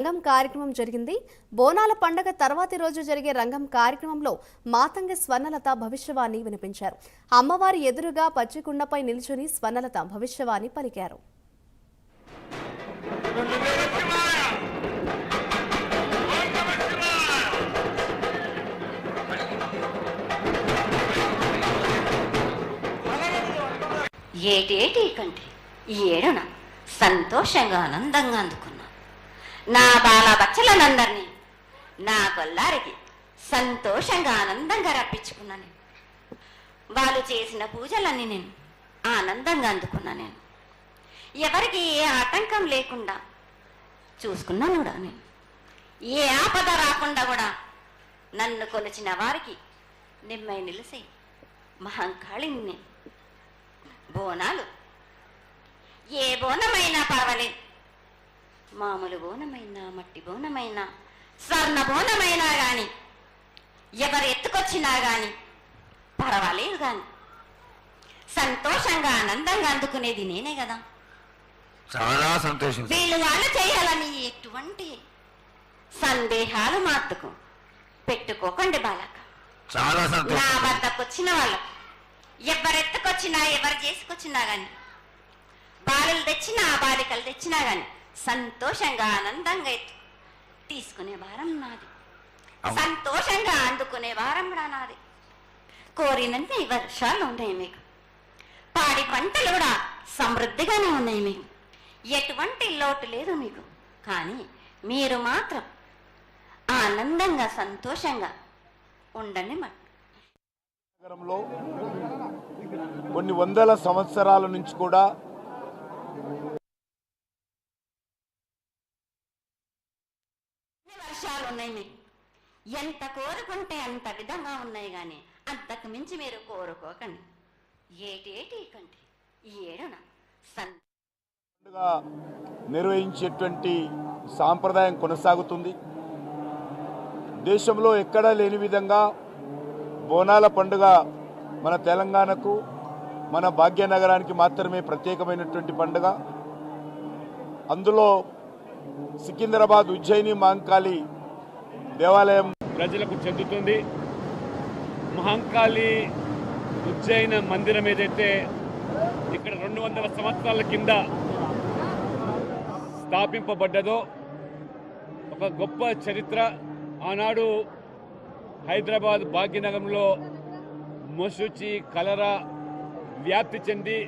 రంగం కార్యక్రమం జరిగింది. బోనాల పండగ తర్వాతి రోజు జరిగే రంగం కార్యక్రమంలో మాతంగి స్వర్ణలత భవిష్యవాణి వినిపించారు. అమ్మవారి ఎదురుగా పచ్చికుండపై నిల్చుని స్వర్ణలత భవిష్యవాణి పలికారు. ఏటేటి కంటే ఈ ఏడున సంతోషంగా ఆనందంగా అందుకున్నా. నా బాల బచ్చలనందరినీ నా కొల్లారికి సంతోషంగా ఆనందంగా రప్పించుకున్నాను. వాళ్ళు చేసిన పూజలన్నీ నేను ఆనందంగా అందుకున్నా. నేను ఎవరికి ఏ ఆటంకం లేకుండా చూసుకున్నాను కూడా. నేను ఏ ఆపద రాకుండా కూడా నన్ను కొలిచిన వారికి నిమ్మై నిలిసే మహంకాళిని నేను. బోనాలు ఏ బోనమైనా పర్వాలేదు, మామూలు బోనమైనా మట్టి బోనమైనా స్వర్ణ బోనమైనా కానీ ఎవరు ఎత్తుకొచ్చినా కానీ పర్వాలేదు. కానీ సంతోషంగా ఆనందంగా అందుకునేది నేనే కదా. చాలా సంతోషం. వీళ్ళు వాళ్ళు చేయాలని ఎటువంటి సందేహాలు మాత్రకు పెట్టుకోకండి బాలక. చాలా సంతోషం. నా వద్దకు వచ్చిన వాళ్ళకు ఎవరెత్తుకొచ్చినా ఎవరు చేసుకొచ్చినా గాని బాలలు తెచ్చినా బాలికలు తెచ్చినా గాని సంతోషంగా ఆనందంగా తీసుకునే వారం నాది, సంతోషంగా అందుకునే వారం కూడా నాది. కోరినంత వర్షాలు ఉన్నాయి మీకు, పాడి పంటలు కూడా సమృద్ధిగానే ఉన్నాయి మీకు, ఎటువంటి లోటు లేదు మీకు. కానీ మీరు మాత్రం ఆనందంగా సంతోషంగా ఉండండి. నగరంలో కొన్ని వందల సంవత్సరాల నుంచి కూడా వర్షాలు ఉన్నాయి మీకు. ఎంత కోరుకుంటే అంత విధంగా ఉన్నాయి కానీ అంతకు మించి మీరు కోరుకోకండి. ఏటేటి కంటే ఈ ఏడున నిర్వహించేటువంటి సాంప్రదాయం కొనసాగుతుంది. దేశంలో ఎక్కడా లేని విధంగా బోనాల పండుగ మన తెలంగాణకు, మన భాగ్యనగరానికి మాత్రమే ప్రత్యేకమైనటువంటి పండుగ. అందులో సికింద్రాబాద్ ఉజ్జయిని మహంకాళి దేవాలయం ప్రజలకు చెందుతుంది. మహంకాళి ఉజ్జయిన మందిరం ఏదైతే ఇక్కడ 200 సంవత్సరాల కింద స్థాపింపబడ్డదో ఒక గొప్ప చరిత్ర. ఆనాడు హైదరాబాద్ భాగ్యనగరంలో మశూచి కలరా వ్యాప్తి చెంది